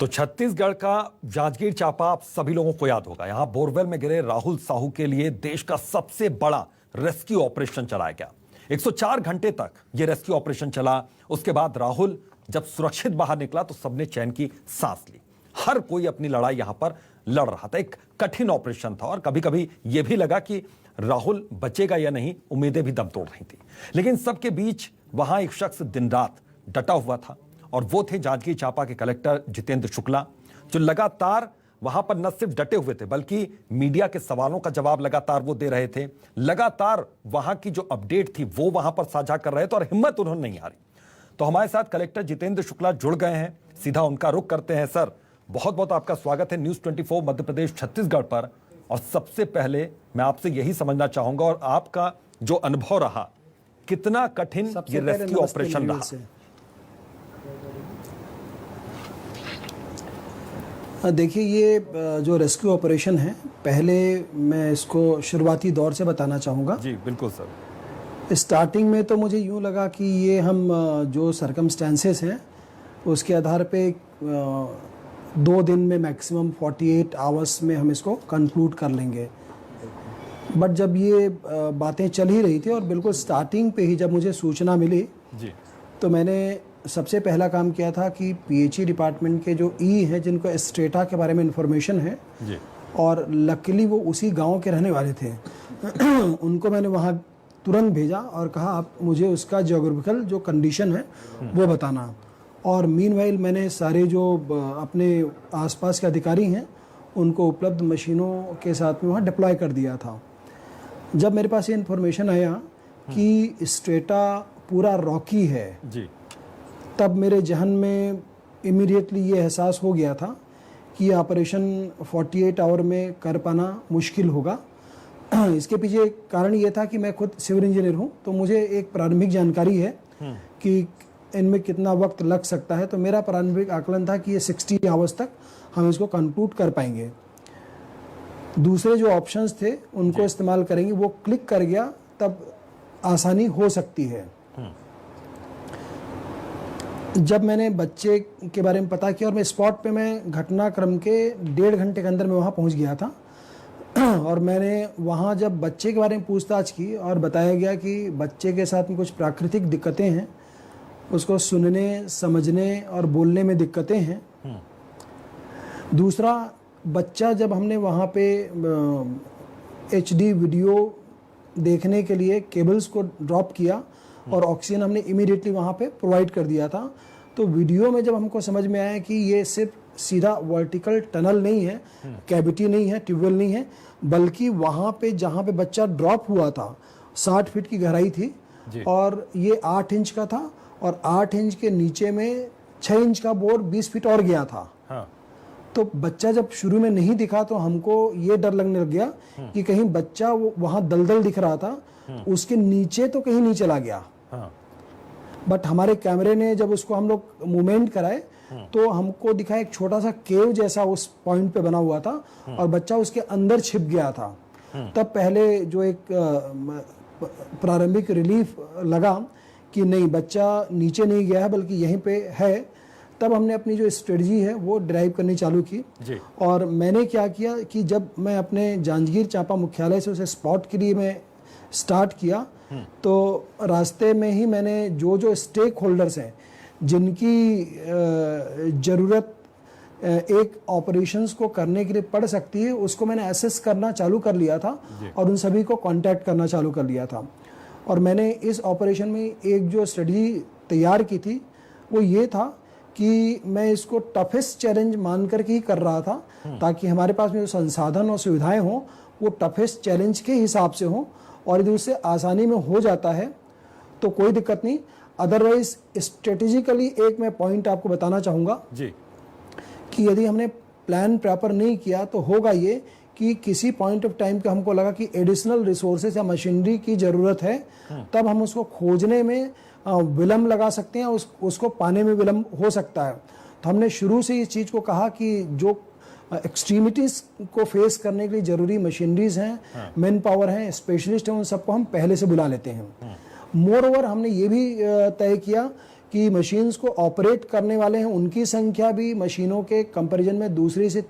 तो छत्तीसगढ़ का जांजगीर चांपा आप सभी लोगों को याद होगा। यहां बोरवेल में गिरे राहुल साहू के लिए देश का सबसे बड़ा रेस्क्यू ऑपरेशन चलाया गया। 104 घंटे तक यह रेस्क्यू ऑपरेशन चला। उसके बाद राहुल जब सुरक्षित बाहर निकला तो सबने चैन की सांस ली। हर कोई अपनी लड़ाई यहां पर लड़ रहा था। एक कठिन ऑपरेशन था और कभी कभी यह भी लगा कि राहुल बचेगा या नहीं। उम्मीदें भी दम तोड़ रही थी, लेकिन सबके बीच वहां एक शख्स दिन रात डटा हुआ था और वो थे जांजगीर चांपा के कलेक्टर जितेंद्र शुक्ला, जो लगातार वहां पर न सिर्फ डटे हुए थे बल्कि मीडिया के सवालों का जवाब लगातार वो दे रहे थे। लगातार वहां की जो अपडेट थी वो वहां पर साझा कर रहे थे और हिम्मत उन्होंने नहीं हारी। तो हमारे साथ कलेक्टर जितेंद्र शुक्ला जुड़ गए हैं, सीधा उनका रुख करते हैं। सर, बहुत बहुत आपका स्वागत है न्यूज़ 24 मध्य प्रदेश छत्तीसगढ़ पर। और सबसे पहले मैं आपसे यही समझना चाहूंगा, और आपका जो अनुभव रहा, कितना कठिन ये रेस्क्यू ऑपरेशन रहा? देखिए, ये जो रेस्क्यू ऑपरेशन है, पहले मैं इसको शुरुआती दौर से बताना चाहूँगा। जी बिल्कुल सर। स्टार्टिंग में तो मुझे यूँ लगा कि ये हम जो सर्कमस्टेंसेस हैं उसके आधार पे 2 दिन में मैक्सिमम 48 आवर्स में हम इसको कंक्लूड कर लेंगे। बट जब ये बातें चल ही रही थी और बिल्कुल स्टार्टिंग पे ही जब मुझे सूचना मिली जी, तो मैंने सबसे पहला काम किया था कि पीएचई डिपार्टमेंट के जो ई हैं, जिनको स्ट्रेटा के बारे में इंफॉर्मेशन है जी, और लकीली वो उसी गांव के रहने वाले थे उनको मैंने वहाँ तुरंत भेजा और कहा आप मुझे उसका ज्योग्राफिकल जो कंडीशन है वो बताना। और मीनवाइल मैंने सारे जो अपने आसपास के अधिकारी हैं उनको उपलब्ध मशीनों के साथ में वहाँ डिप्लॉय कर दिया था। जब मेरे पास ये इन्फॉर्मेशन आया कि स्ट्रेटा पूरा रॉकी है जी, तब मेरे जहन में इमीडिएटली ये एहसास हो गया था कि ये ऑपरेशन 48 आवर में कर पाना मुश्किल होगा। इसके पीछे कारण ये था कि मैं खुद सिविल इंजीनियर हूँ, तो मुझे एक प्रारंभिक जानकारी है कि इनमें कितना वक्त लग सकता है। तो मेरा प्रारंभिक आकलन था कि ये 60 आवर्स तक हम इसको कंक्लूड कर पाएंगे। दूसरे जो ऑप्शंस थे उनको इस्तेमाल करेंगे, वो क्लिक कर गया तब आसानी हो सकती है। जब मैंने बच्चे के बारे में पता किया और मैं स्पॉट पे मैं घटनाक्रम के 1.5 घंटे के अंदर मैं वहाँ पहुँच गया था और मैंने वहाँ जब बच्चे के बारे में पूछताछ की और बताया गया कि बच्चे के साथ में कुछ प्राकृतिक दिक्कतें हैं, उसको सुनने, समझने और बोलने में दिक्कतें हैं। दूसरा, बच्चा जब हमने वहाँ पे HD वीडियो देखने के लिए केबल्स को ड्रॉप किया और ऑक्सीजन हमने इमीडिएटली वहाँ पे प्रोवाइड कर दिया था, तो वीडियो में जब हमको समझ में आया कि ये सिर्फ सीधा वर्टिकल टनल नहीं है, कैविटी नहीं है, ट्यूबवेल नहीं है, बल्कि वहाँ पे जहाँ पे बच्चा ड्रॉप हुआ था 60 फीट की गहराई थी और ये 8 इंच का था और 8 इंच के नीचे में 6 इंच का बोर 20 फीट और गया था। हाँ। तो बच्चा जब शुरू में नहीं दिखा तो हमको ये डर लगने लग गया कि कहीं बच्चा वहाँ दलदल दिख रहा था, उसके नीचे तो कहीं नहीं चला गया। हाँ। बट हमारे कैमरे ने जब उसको हम लोग मूवमेंट कराए तो हमको दिखा एक छोटा सा केव जैसा उस पॉइंट पे बना हुआ था और बच्चा उसके अंदर छिप गया था। तब पहले जो एक प्रारंभिक रिलीफ लगा कि नहीं, बच्चा नीचे नहीं गया है बल्कि यहीं पे है। तब हमने अपनी जो स्ट्रेटजी है वो ड्राइव करनी चालू की जी। और मैंने क्या किया कि जब मैं अपने जांजगीर चांपा मुख्यालय से उसे स्पॉट के लिए मैं स्टार्ट किया तो रास्ते में ही मैंने जो स्टेक होल्डर्स हैं जिनकी ज़रूरत एक ऑपरेशंस को करने के लिए पड़ सकती है, उसको मैंने एसेस करना चालू कर लिया था और उन सभी को कांटेक्ट करना चालू कर लिया था। और मैंने इस ऑपरेशन में एक जो स्ट्रेटजी तैयार की थी वो ये था कि मैं इसको टफेस्ट चैलेंज मान करके ही कर रहा था, ताकि हमारे पास में जो संसाधन और सुविधाएं हों वो टफेस्ट चैलेंज के हिसाब से हों, और यदि उससे आसानी में हो जाता है तो कोई दिक्कत नहीं। अदरवाइज स्ट्रेटेजिकली एक मैं पॉइंट आपको बताना चाहूँगा जी कि यदि हमने प्लान प्रॉपर नहीं किया तो होगा ये कि किसी पॉइंट ऑफ टाइम पे हमको लगा कि एडिशनल रिसोर्सेज या मशीनरी की ज़रूरत है, तब हम उसको खोजने में विलम्ब लगा सकते हैं, उसको पाने में विलम्ब हो सकता है। तो हमने शुरू से इस चीज़ को कहा कि जो एक्सट्रीमिटीज़ को फेस करने के लिए ज़रूरी मशीनरीज हैं, मैन पावर हैं, स्पेशलिस्ट हैं, उन सबको हम पहले से बुला लेते हैं। मोर ओवर हमने ये भी तय किया कि मशीन्स को ऑपरेट करने वाले हैं उनकी संख्या भी मशीनों के कंपैरिजन में दूसरी से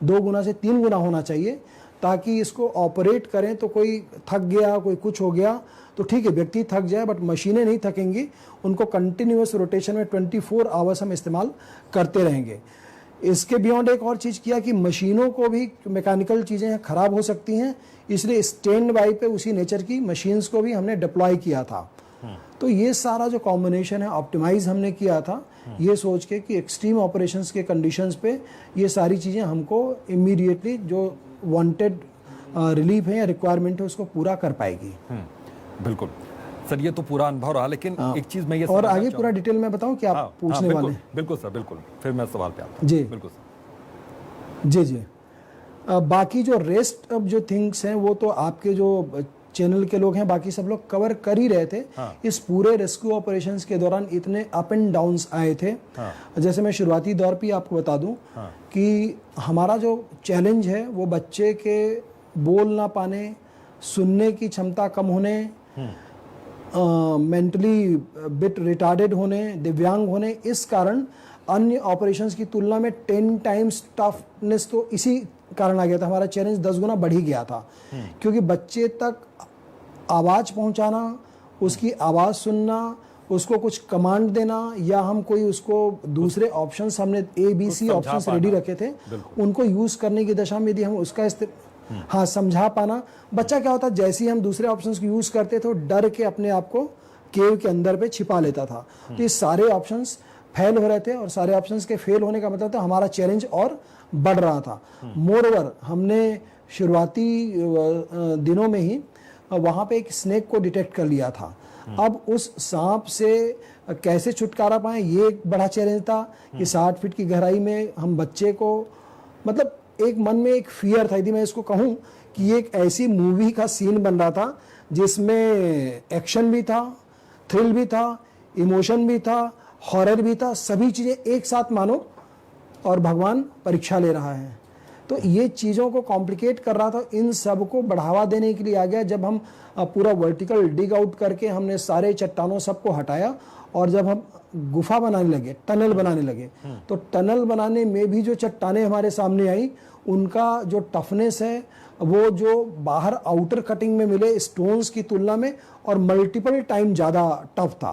2 गुना से 3 गुना होना चाहिए, ताकि इसको ऑपरेट करें तो कोई थक गया, कोई कुछ हो गया तो ठीक है, व्यक्ति थक जाए, बट मशीनें नहीं थकेंगी, उनको कंटिन्यूअस रोटेशन में 24 आवर्स हम इस्तेमाल करते रहेंगे। इसके बियॉन्ड एक और चीज़ किया कि मशीनों को भी मैकेनिकल चीज़ें खराब हो सकती हैं, इसलिए स्टैंड बाई पे उसी नेचर की मशीन्स को भी हमने डिप्लॉय किया था। तो ये सारा जो कॉम्बिनेशन है ऑप्टिमाइज हमने किया था, ये सोच के कि एक्सट्रीम ऑपरेशंस के कंडीशंस पे ये सारी चीज़ें हमको इमीडिएटली जो वांटेड रिलीफ है या रिक्वायरमेंट है उसको पूरा कर पाएगी। बिल्कुल सर, ये तो पूरा अनुभव रहा, लेकिन एक चीज़ मैं ये और आगे पूरा डिटेल में बताऊं कि आप पूछने वाले हैं? बिल्कुल सर, बिल्कुल, फिर मैं सवाल पे आता हूं। जी बिल्कुल सर। जी। बाकी जो रेस्ट अब जो थिंग्स हैं वो तो आपके जो चैनल के लोग हैं, बाकी सब लोग कवर कर ही रहे थे। इस पूरे रेस्क्यू ऑपरेशंस के दौरान इतने अप एंड डाउन्स आए थे। जैसे मैं शुरुआती दौर पे आपको बता दूं कि हमारा जो चैलेंज है वो बच्चे के बोल ना पाने, सुनने की क्षमता कम होने, मेंटली बिट रिटार्डेड होने, दिव्यांग होने, इस कारण अन्य ऑपरेशंस की तुलना में 10 टाइम्स टफनेस तो इसी कारण आ गया था। हमारा चैलेंज 10 गुना बढ़ ही गया था, क्योंकि बच्चे तक आवाज़ पहुंचाना, उसकी आवाज़ सुनना, उसको कुछ कमांड देना, या हम कोई उसको दूसरे ऑप्शंस, हमने ABC ऑप्शंस रेडी रखे थे, उनको यूज़ करने की दशा में यदि हम उसका हाँ समझा पाना। बच्चा क्या होता है, जैसे ही हम दूसरे ऑप्शंस को यूज़ करते तो डर के अपने आप को केव के अंदर पे छिपा लेता था। तो ये सारे ऑप्शंस फेल हो रहे थे, और सारे ऑप्शंस के फेल होने का मतलब था हमारा चैलेंज और बढ़ रहा था। मोरओवर हमने शुरुआती दिनों में ही वहाँ पे एक स्नेक को डिटेक्ट कर लिया था। अब उस सांप से कैसे छुटकारा पाएं, ये एक बड़ा चैलेंज था कि 60 फीट की गहराई में हम बच्चे को, मतलब एक मन में एक फियर था, यदि मैं इसको कहूँ कि ये एक ऐसी मूवी का सीन बन रहा था जिसमें एक्शन भी था, थ्रिल भी था, इमोशन भी था, हॉरर भी था, सभी चीज़ें एक साथ मानो, और भगवान परीक्षा ले रहा है। तो ये चीज़ों को कॉम्प्लिकेट कर रहा था। इन सब को बढ़ावा देने के लिए आ गया जब हम पूरा वर्टिकल डिग आउट करके हमने सारे चट्टानों सबको हटाया, और जब हम गुफा बनाने लगे, टनल बनाने लगे, तो टनल बनाने में भी जो चट्टानें हमारे सामने आई, उनका जो टफनेस है वो जो बाहर आउटर कटिंग में मिले स्टोन्स की तुलना में और मल्टीपल टाइम ज़्यादा टफ था।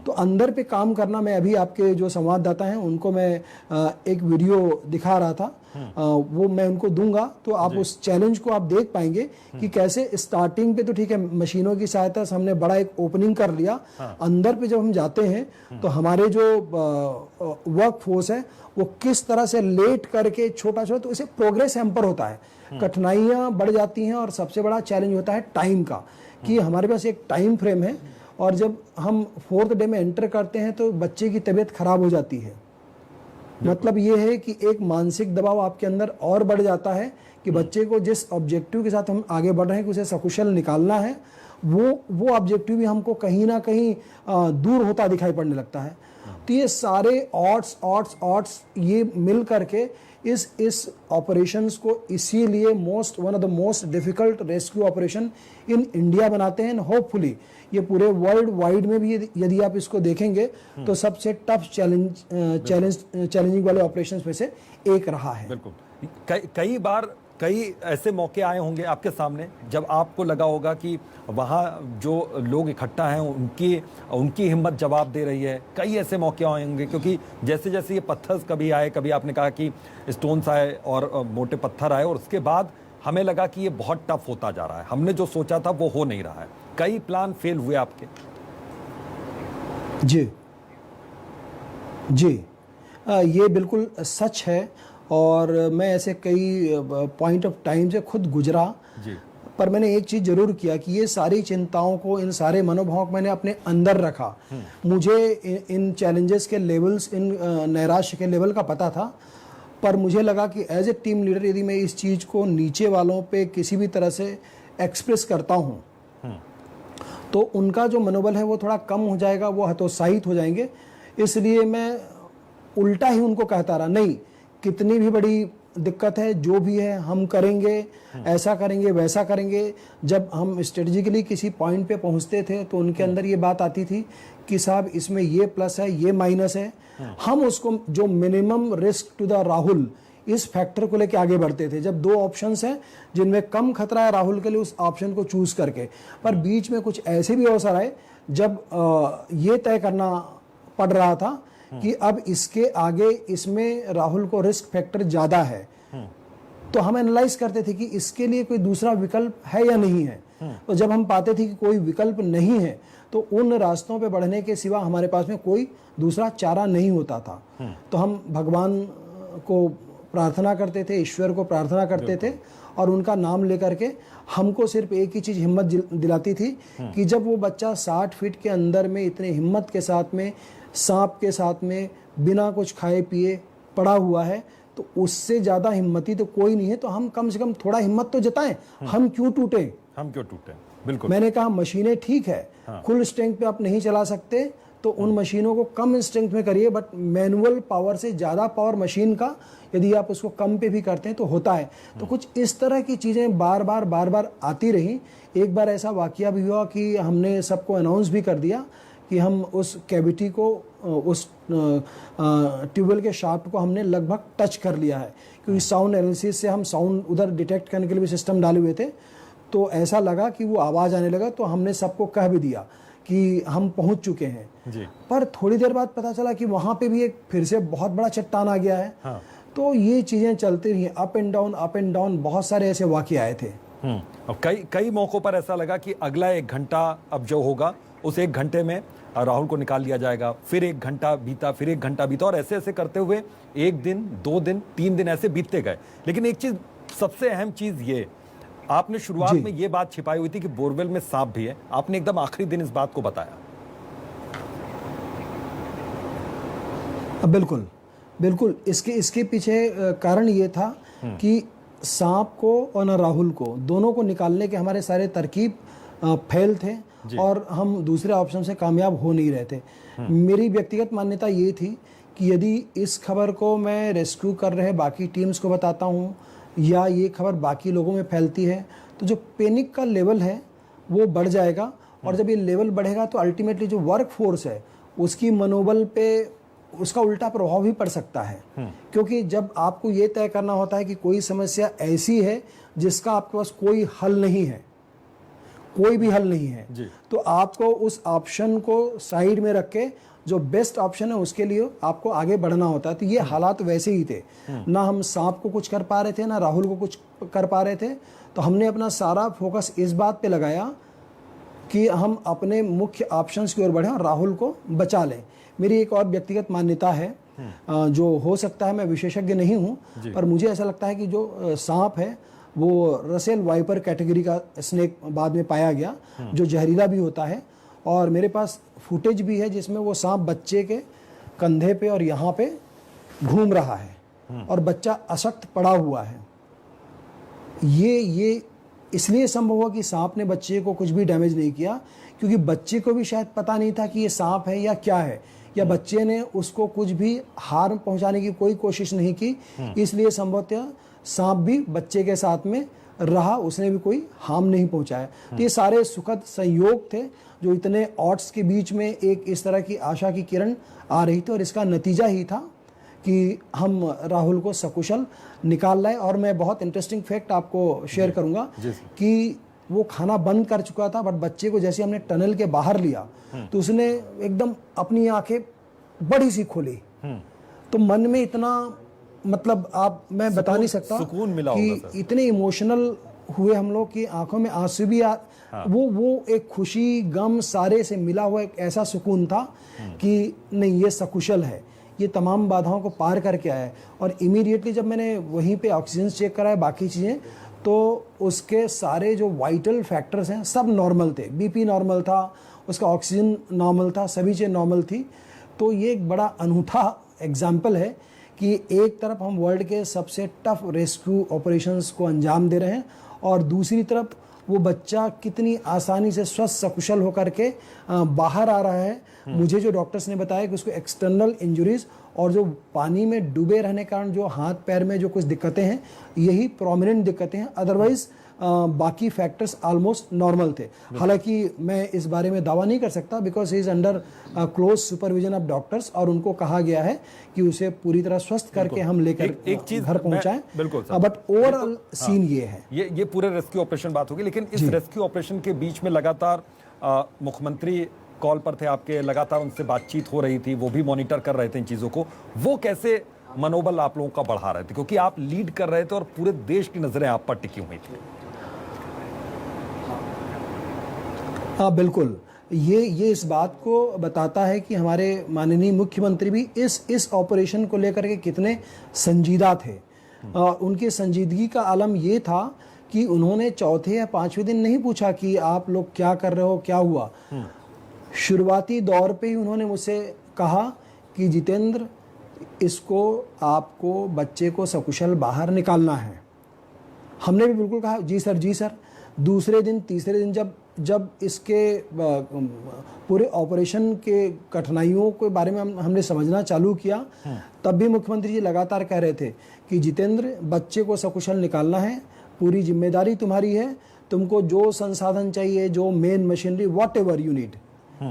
तो अंदर पे काम करना, मैं अभी आपके जो संवाददाता हैं उनको मैं एक वीडियो दिखा रहा था, वो मैं उनको दूंगा, तो आप उस चैलेंज को आप देख पाएंगे कि कैसे स्टार्टिंग पे तो ठीक है, मशीनों की सहायता से हमने बड़ा एक ओपनिंग कर लिया। अंदर पे जब हम जाते हैं तो हमारे जो वर्क फोर्स है वो किस तरह से लेट करके छोटा छोटा, तो इसे प्रोग्रेस हैम्पर होता है, कठिनाइयाँ बढ़ जाती हैं, और सबसे बड़ा चैलेंज होता है टाइम का, कि हमारे पास एक टाइम फ्रेम है, और जब हम 4th डे में एंटर करते हैं तो बच्चे की तबीयत खराब हो जाती है। मतलब ये है कि एक मानसिक दबाव आपके अंदर और बढ़ जाता है कि बच्चे को जिस ऑब्जेक्टिव के साथ हम आगे बढ़ रहे हैं कि उसे सकुशल निकालना है, वो ऑब्जेक्टिव भी हमको कहीं ना कहीं दूर होता दिखाई पड़ने लगता है। तो ये सारे ऑड्स ये मिल करके इस ऑपरेशंस को इसीलिए one of the most difficult rescue operation in India बनाते हैं। होपफुली ये पूरे वर्ल्ड वाइड में भी यदि आप इसको देखेंगे तो सबसे टफ चैलेंजिंग वाले ऑपरेशंस में से एक रहा है। बिल्कुल, कई बार कई ऐसे मौके आए होंगे आपके सामने जब आपको लगा होगा कि वहाँ जो लोग इकट्ठा हैं उनकी हिम्मत जवाब दे रही है। कई ऐसे मौके आए होंगे, क्योंकि जैसे जैसे ये पत्थर कभी आए, कभी आपने कहा कि स्टोन्स आए और मोटे पत्थर आए, और उसके बाद हमें लगा कि ये बहुत टफ होता जा रहा है, हमने जो सोचा था वो हो नहीं रहा है। कई प्लान फेल हुए आपके? जी ये बिल्कुल सच है, और मैं ऐसे कई पॉइंट ऑफ टाइम से खुद गुजरा जी। पर मैंने एक चीज़ जरूर किया कि ये सारी चिंताओं को, इन सारे मनोभावों को मैंने अपने अंदर रखा। मुझे इन चैलेंजेस के लेवल्स, इन नैराश्य के लेवल का पता था, पर मुझे लगा कि एज ए टीम लीडर यदि मैं इस चीज़ को नीचे वालों पे किसी भी तरह से एक्सप्रेस करता हूँ तो उनका जो मनोबल है वो थोड़ा कम हो जाएगा, वो हतोत्साहित हो जाएंगे। इसलिए मैं उल्टा ही उनको कहता रहा, नहीं, कितनी भी बड़ी दिक्कत है, जो भी है हम करेंगे, ऐसा करेंगे, वैसा करेंगे। जब हम स्ट्रेटेजिकली किसी पॉइंट पे पहुंचते थे तो उनके अंदर ये बात आती थी कि साहब इसमें ये प्लस है, ये माइनस है। हम उसको जो minimum risk to the Rahul, इस फैक्टर को लेके आगे बढ़ते थे। जब दो ऑप्शंस हैं जिनमें कम खतरा है राहुल के लिए, उस ऑप्शन को चूज करके। पर बीच में कुछ ऐसे भी अवसर आए जब ये तय करना पड़ रहा था कि अब इसके आगे इसमें राहुल को रिस्क फैक्टर ज्यादा है, तो हम एनालाइज करते थे कि इसके लिए कोई दूसरा विकल्प है या नहीं है। तो जब हम पाते थे कि कोई विकल्प नहीं है तो उन रास्तों पे बढ़ने के सिवा हमारे पास में कोई दूसरा चारा नहीं होता था। तो हम भगवान को प्रार्थना करते थे, ईश्वर को प्रार्थना करते थे और उनका नाम लेकर के हमको सिर्फ एक ही चीज हिम्मत दिलाती थी कि जब वो बच्चा 60 फीट के अंदर में इतने हिम्मत के साथ में, सांप के साथ में, बिना कुछ खाए पिए पड़ा हुआ है, तो उससे ज्यादा हिम्मती तो कोई नहीं है। तो हम कम से कम थोड़ा हिम्मत तो जताएं, हम क्यों टूटे। बिल्कुल। मैंने कहा मशीनें ठीक है, फुल स्ट्रेंथ पे आप नहीं चला सकते तो उन मशीनों को कम स्ट्रेंथ में करिए, बट मैनुअल पावर से ज्यादा पावर मशीन का यदि आप उसको कम पे भी करते हैं तो होता है। तो कुछ इस तरह की चीजें बार बार आती रही। एक बार ऐसा वाकया भी हुआ कि हमने सबको अनाउंस भी कर दिया कि हम उस कैविटी को, उस ट्यूबवेल के शाफ्ट को हमने लगभग टच कर लिया है, क्योंकि साउंड एनालिसिस से हम साउंड उधर डिटेक्ट करने के लिए भी सिस्टम डाले हुए थे। तो ऐसा लगा कि वो आवाज आने लगा, तो हमने सबको कह भी दिया कि हम पहुंच चुके हैं जी। पर थोड़ी देर बाद पता चला कि वहां पे भी एक फिर से बहुत बड़ा चट्टान आ गया है। तो ये चीजें चलती रही, अप एंड डाउन, बहुत सारे ऐसे वाकये आए थे। और कई मौकों पर ऐसा लगा कि अगला 1 घंटा अब जो होगा उस 1 घंटे में राहुल को निकाल लिया जाएगा, फिर 1 घंटा बीता, फिर 1 घंटा बीता, और ऐसे ऐसे करते हुए 1 दिन, 2 दिन, 3 दिन ऐसे बीतते गए। लेकिन एक चीज, सबसे अहम चीज ये, आपने शुरुआत में ये बात छिपाई हुई थी कि बोरवेल में सांप भी है, आपने एकदम आखिरी दिन इस बात को बताया। बिल्कुल इसके पीछे कारण ये था कि सांप को और न राहुल को, दोनों को निकालने के हमारे सारे तरकीब फेल थे और हम दूसरे ऑप्शन से कामयाब हो नहीं रहे थे। मेरी व्यक्तिगत मान्यता ये थी कि यदि इस खबर को मैं रेस्क्यू कर रहे बाकी टीम्स को बताता हूँ या ये खबर बाकी लोगों में फैलती है तो जो पैनिक का लेवल है वो बढ़ जाएगा, और जब ये लेवल बढ़ेगा तो अल्टीमेटली जो वर्क फोर्स है उसकी मनोबल पे उसका उल्टा प्रभाव भी पड़ सकता है। क्योंकि जब आपको ये तय करना होता है कि कोई समस्या ऐसी है जिसका आपके पास कोई हल नहीं है, कोई भी हल नहीं है, तो आपको उस ऑप्शन को साइड में रख के जो बेस्ट ऑप्शन है उसके लिए आपको आगे बढ़ना होता है। तो ये हालात वैसे ही थे, ना हम सांप को कुछ कर पा रहे थे, ना राहुल को कुछ कर पा रहे थे। तो हमने अपना सारा फोकस इस बात पे लगाया कि हम अपने मुख्य ऑप्शंस की ओर बढ़ें और राहुल को बचा लें। मेरी एक और व्यक्तिगत मान्यता है, जो हो सकता है मैं विशेषज्ञ नहीं हूं, पर मुझे ऐसा लगता है कि जो सांप है वो रसेल वाइपर कैटेगरी का स्नेक बाद में पाया गया, जो जहरीला भी होता है। और मेरे पास फुटेज भी है जिसमें वो सांप बच्चे के कंधे पे और यहाँ पे घूम रहा है और बच्चा अशक्त पड़ा हुआ है। ये इसलिए संभव हुआ कि सांप ने बच्चे को कुछ भी डैमेज नहीं किया, क्योंकि बच्चे को भी शायद पता नहीं था कि ये सांप है या क्या है, या बच्चे ने उसको कुछ भी हार्म पहुंचाने की कोई कोशिश नहीं की, इसलिए संभवतः सांप भी बच्चे के साथ में रहा, उसने भी कोई हार्म नहीं पहुंचाया। तो ये सारे सुखद संयोग थे जो इतने ऑड्स के बीच में एक इस तरह की आशा की किरण आ रही थी, और इसका नतीजा ही था कि हम राहुल को सकुशल निकाल लाए। और मैं बहुत इंटरेस्टिंग फैक्ट आपको शेयर करूंगा कि वो खाना बंद कर चुका था, बट बच्चे को जैसे हमने टनल के बाहर लिया तो उसने एकदम अपनी आंखें बड़ी सी खोली। तो मन में इतना, मतलब मैं बता नहीं सकता, सुकून मिला कि इतने इमोशनल हुए हम लोग कि आंखों में आंसू भी वो एक खुशी गम सारे से मिला हुआ एक ऐसा सुकून था कि नहीं, ये सकुशल है, ये तमाम बाधाओं को पार करके आया है। और इमीडिएटली जब मैंने वहीं पे ऑक्सीजन चेक कराया, बाकी चीज़ें, तो उसके सारे जो वाइटल फैक्टर्स हैं सब नॉर्मल थे, बीपी नॉर्मल था, उसका ऑक्सीजन नॉर्मल था, सभी चीज़ें नॉर्मल थी। तो ये एक बड़ा अनूठा एग्जाम्पल है कि एक तरफ हम वर्ल्ड के सबसे टफ रेस्क्यू ऑपरेशंस को अंजाम दे रहे हैं और दूसरी तरफ वो बच्चा कितनी आसानी से स्वस्थ सकुशल होकर के बाहर आ रहा है। मुझे जो डॉक्टर्स ने बताया कि उसको एक्सटर्नल इंजरीज और जो पानी में डूबे रहने के कारण जो हाथ पैर में जो कुछ दिक्कतें हैं, यही प्रोमिनेंट दिक्कतें हैं। अदरवाइज बाकी फैक्टर्स ऑलमोस्ट नॉर्मल थे। हालांकि मैं इस बारे में दावा नहीं कर सकता because he is under close supervision of doctors, और उनको कहा गया है कि उसे पूरी तरह स्वस्थ करके हम लेकर एक चीज घर पहुंचाएं। बिल्कुल बट ओवरऑल सीन ये है। ये पूरे रेस्क्यू ऑपरेशन बात होगी, लेकिन इस रेस्क्यू ऑपरेशन के बीच में लगातार मुख्यमंत्री कॉल पर थे आपके, लगातार उनसे बातचीत हो रही थी, वो भी मॉनिटर कर रहे थे इन चीजों को। वो कैसे मनोबल आप लोगों का बढ़ा रहे थे, क्योंकि आप लीड कर रहे थे और पूरे देश की नजरें आप पर टिकी हुई थी? हाँ बिल्कुल, ये इस बात को बताता है कि हमारे माननीय मुख्यमंत्री भी इस ऑपरेशन को लेकर के कितने संजीदा थे। उनकी संजीदगी का आलम ये था कि उन्होंने चौथे या पांचवें दिन नहीं पूछा कि आप लोग क्या कर रहे हो, क्या हुआ। शुरुआती दौर पे ही उन्होंने मुझसे कहा कि जितेंद्र, इसको आपको बच्चे को सकुशल बाहर निकालना है। हमने भी बिल्कुल कहा जी सर, जी सर। दूसरे दिन तीसरे दिन जब इसके पूरे ऑपरेशन के कठिनाइयों के बारे में हमने समझना चालू किया, तब भी मुख्यमंत्री जी लगातार कह रहे थे कि जितेंद्र, बच्चे को सकुशल निकालना है, पूरी जिम्मेदारी तुम्हारी है, तुमको जो संसाधन चाहिए, जो main machinery, what ever you need,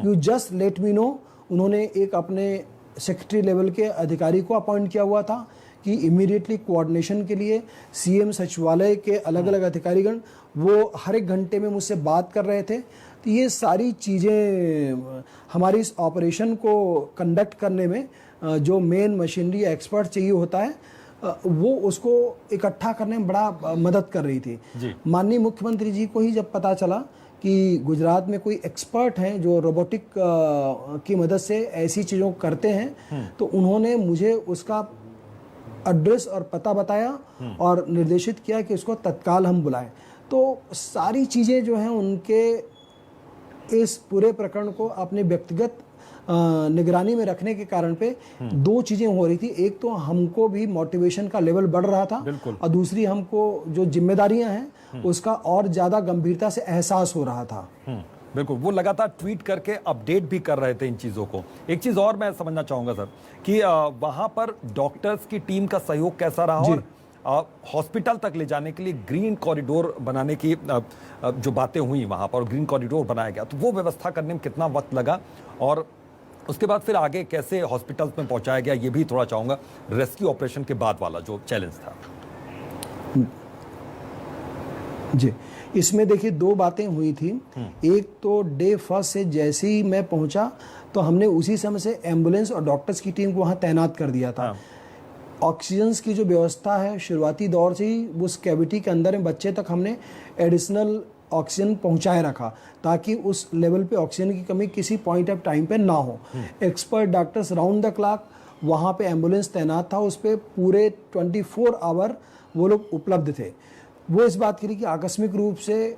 you just let me know. उन्होंने एक अपने सेक्रेटरी लेवल के अधिकारी को अपॉइंट किया हुआ था कि इमीडिएटली कोऑर्डिनेशन के लिए सीएम सचिवालय के अलग अलग अधिकारीगण वो हर एक घंटे में मुझसे बात कर रहे थे। तो ये सारी चीज़ें हमारी इस ऑपरेशन को कंडक्ट करने में जो मेन मशीनरी एक्सपर्ट चाहिए होता है, वो उसको इकट्ठा करने में बड़ा मदद कर रही थी। माननीय मुख्यमंत्री जी को ही जब पता चला कि गुजरात में कोई एक्सपर्ट हैं जो रोबोटिक की मदद से ऐसी चीज़ों को करते हैं, तो उन्होंने मुझे उसका एड्रेस और पता बताया और निर्देशित किया कि उसको तत्काल हम बुलाएं। तो सारी चीज़ें जो हैं उनके इस पूरे प्रकरण को अपने व्यक्तिगत निगरानी में रखने के कारण पे दो चीज़ें हो रही थी। एक तो हमको भी मोटिवेशन का लेवल बढ़ रहा था, और दूसरी हमको जो जिम्मेदारियां हैं उसका और ज़्यादा गंभीरता से एहसास हो रहा था। बिल्कुल, वो लगातार ट्वीट करके अपडेट भी कर रहे थे इन चीज़ों को। एक चीज़ और मैं समझना चाहूँगा सर कि वहाँ पर डॉक्टर्स की टीम का सहयोग कैसा रहा, और हॉस्पिटल तक ले जाने के लिए ग्रीन कॉरिडोर बनाने की जो बातें हुई वहाँ पर, ग्रीन कॉरिडोर बनाया गया, तो वो व्यवस्था करने में कितना वक्त लगा, और उसके बाद फिर आगे कैसे हॉस्पिटल्स में पहुँचाया गया, ये भी थोड़ा चाहूँगा। रेस्क्यू ऑपरेशन के बाद वाला जो चैलेंज था जी, इसमें देखिए दो बातें हुई थी। एक तो डे फर्स्ट से जैसे ही मैं पहुंचा तो हमने उसी समय से एम्बुलेंस और डॉक्टर्स की टीम को वहां तैनात कर दिया था। ऑक्सीजन की जो व्यवस्था है शुरुआती दौर से ही उस कैविटी के अंदर में बच्चे तक हमने एडिशनल ऑक्सीजन पहुंचाए रखा, ताकि उस लेवल पे ऑक्सीजन की कमी किसी पॉइंट ऑफ टाइम पे ना हो। Expert doctors round the clock वहाँ पे एम्बुलेंस तैनात था, उस पर पूरे 24 आवर वो लोग उपलब्ध थे। वो इस बात के लिए कि आकस्मिक रूप से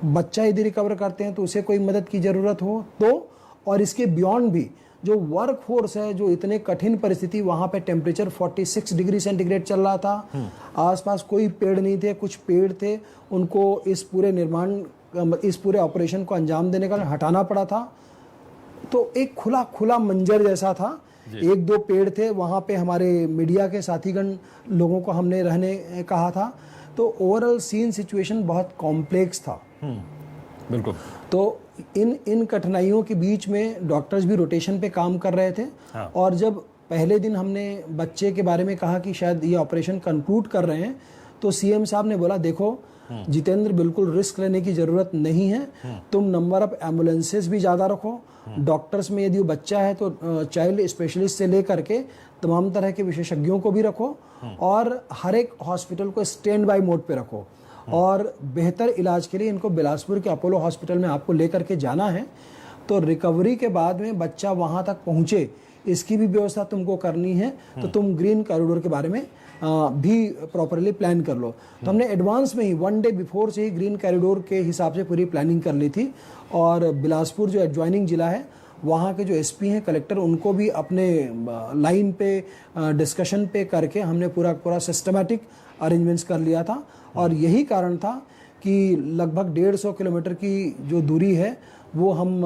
बच्चा यदि रिकवर करते हैं तो उसे कोई मदद की ज़रूरत हो तो, और इसके बियॉन्ड भी जो वर्क फोर्स है, जो इतने कठिन परिस्थिति, वहाँ पे टेम्परेचर 46 डिग्री सेंटीग्रेड चल रहा था, आसपास कोई पेड़ नहीं थे, कुछ पेड़ थे, उनको इस पूरे निर्माण, इस पूरे ऑपरेशन को अंजाम देने का हटाना पड़ा था। तो एक खुला मंजर जैसा था। एक दो पेड़ थे, वहाँ पे हमारे मीडिया के साथीगण लोगों को हमने रहने कहा था। तो ओवरऑल सीन सिचुएशन बहुत कॉम्प्लेक्स था। बिल्कुल। तो इन कठिनाइयों के बीच में डॉक्टर्स भी रोटेशन पे काम कर रहे थे। और जब पहले दिन हमने बच्चे के बारे में कहा कि शायद ये ऑपरेशन कंक्लूड कर रहे हैं, तो सीएम साहब ने बोला, देखो जितेंद्र, बिल्कुल रिस्क लेने की जरूरत नहीं है, तुम नंबर ऑफ एम्बुलेंसेस भी ज़्यादा रखो, डॉक्टर्स में यदि वो बच्चा है तो चाइल्ड स्पेशलिस्ट से लेकर के तमाम तरह के विशेषज्ञों को भी रखो, और हर एक हॉस्पिटल को स्टैंड बाय मोड पे रखो, और बेहतर इलाज के लिए इनको बिलासपुर के अपोलो हॉस्पिटल में आपको लेकर के जाना है। तो रिकवरी के बाद में बच्चा वहाँ तक पहुँचे, इसकी भी व्यवस्था तुमको करनी है, तो तुम ग्रीन कॉरिडोर के बारे में भी प्रॉपरली प्लान कर लो। तो हमने एडवांस में ही 1 डे बिफोर से ही ग्रीन कॉरिडोर के हिसाब से पूरी प्लानिंग कर ली थी। और बिलासपुर जो एडजॉइनिंग जिला है, वहाँ के जो एसपी हैं, कलेक्टर, उनको भी अपने लाइन पे डिस्कशन पे करके हमने पूरा सिस्टमैटिक अरेंजमेंट्स कर लिया था। और यही कारण था कि लगभग 150 किलोमीटर की जो दूरी है वो हम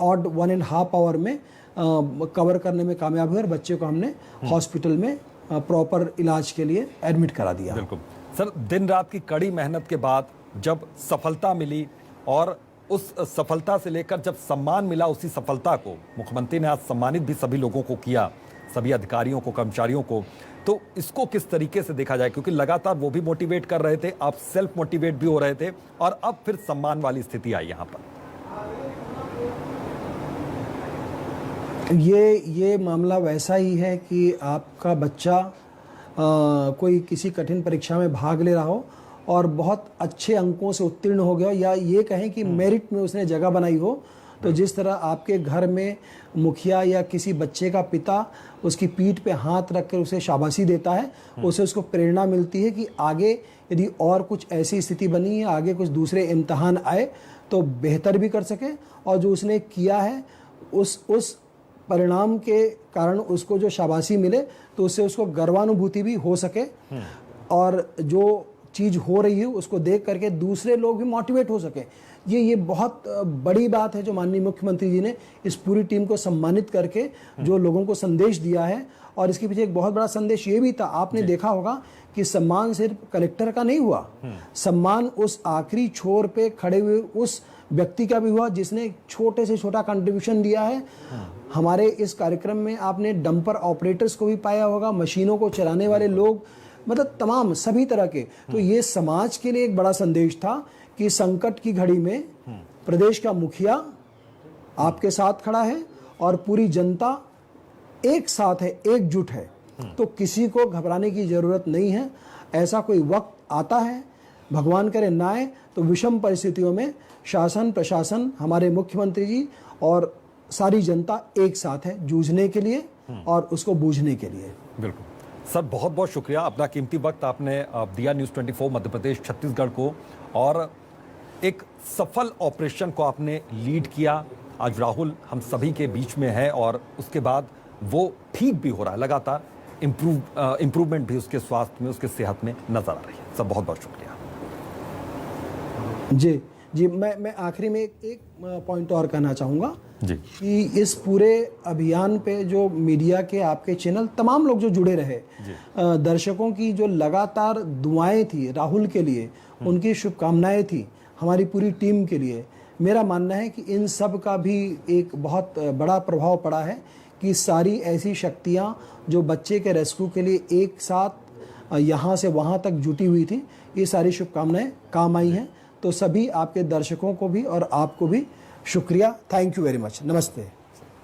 ऑड 1.5 आवर में कवर करने में कामयाब हुए और बच्चे को हमने हॉस्पिटल में प्रॉपर इलाज के लिए एडमिट करा दिया। बिल्कुल सर, दिन रात की कड़ी मेहनत के बाद जब सफलता मिली और उस सफलता से लेकर जब सम्मान मिला, उसी सफलता को मुख्यमंत्री ने आज सम्मानित भी सभी लोगों को किया, सभी अधिकारियों को, कर्मचारियों को, तो इसको किस तरीके से देखा जाए? क्योंकि लगातार वो भी मोटिवेट कर रहे थे, आप सेल्फ मोटिवेट भी हो रहे थे और अब फिर सम्मान वाली स्थिति आई यहाँ पर। ये मामला वैसा ही है कि आपका बच्चा कोई किसी कठिन परीक्षा में भाग ले रहा हो और बहुत अच्छे अंकों से उत्तीर्ण हो गया, या ये कहें कि मेरिट में उसने जगह बनाई हो, तो जिस तरह आपके घर में मुखिया या किसी बच्चे का पिता उसकी पीठ पे हाथ रखकर उसे शाबाशी देता है, उसे उसको प्रेरणा मिलती है कि आगे यदि और कुछ ऐसी स्थिति बनी है, आगे कुछ दूसरे इम्तहान आए तो बेहतर भी कर सके, और जो उसने किया है उस परिणाम के कारण उसको जो शाबाशी मिले तो उससे उसको गर्वानुभूति भी हो सके, और जो चीज़ हो रही है उसको देख करके दूसरे लोग भी मोटिवेट हो सके। ये बहुत बड़ी बात है जो माननीय मुख्यमंत्री जी ने इस पूरी टीम को सम्मानित करके जो लोगों को संदेश दिया है। और इसके पीछे एक बहुत बड़ा संदेश ये भी था, आपने देखा होगा कि सम्मान सिर्फ कलेक्टर का नहीं हुआ, सम्मान उस आखिरी छोर पे खड़े हुए उस व्यक्ति का भी हुआ जिसने छोटे से छोटा कंट्रीब्यूशन दिया है। हमारे इस कार्यक्रम में आपने डंपर ऑपरेटर्स को भी पाया होगा, मशीनों को चलाने वाले लोग, मतलब तमाम सभी तरह के। तो ये समाज के लिए एक बड़ा संदेश था कि संकट की घड़ी में प्रदेश का मुखिया आपके साथ खड़ा है और पूरी जनता एक साथ है, एकजुट है, तो किसी को घबराने की जरूरत नहीं है। ऐसा कोई वक्त आता है, भगवान करे ना आए, तो विषम परिस्थितियों में शासन प्रशासन, हमारे मुख्यमंत्री जी और सारी जनता एक साथ है जूझने के लिए और उसको बूझने के लिए। बिल्कुल सर, बहुत बहुत शुक्रिया, अपना कीमती वक्त आपने दिया न्यूज़ 24 मध्य प्रदेश छत्तीसगढ़ को, और एक सफल ऑपरेशन को आपने लीड किया। आज राहुल हम सभी के बीच में है और उसके बाद वो ठीक भी हो रहा है, लगातार इम्प्रूवमेंट भी उसके स्वास्थ्य में, उसके सेहत में नजर आ रही है। सर बहुत बहुत शुक्रिया। जी मैं आखिरी में एक पॉइंट और कहना चाहूँगा जी कि इस पूरे अभियान पे जो मीडिया के, आपके चैनल, तमाम लोग जो जुड़े रहे, दर्शकों की जो लगातार दुआएं थी राहुल के लिए, उनकी शुभकामनाएं थी हमारी पूरी टीम के लिए, मेरा मानना है कि इन सब का भी एक बहुत बड़ा प्रभाव पड़ा है कि सारी ऐसी शक्तियां जो बच्चे के रेस्क्यू के लिए एक साथ यहाँ से वहाँ तक जुटी हुई थी, ये सारी शुभकामनाएं काम आई हैं। तो सभी आपके दर्शकों को भी और आपको भी शुक्रिया, थैंक यू वेरी मच, नमस्ते।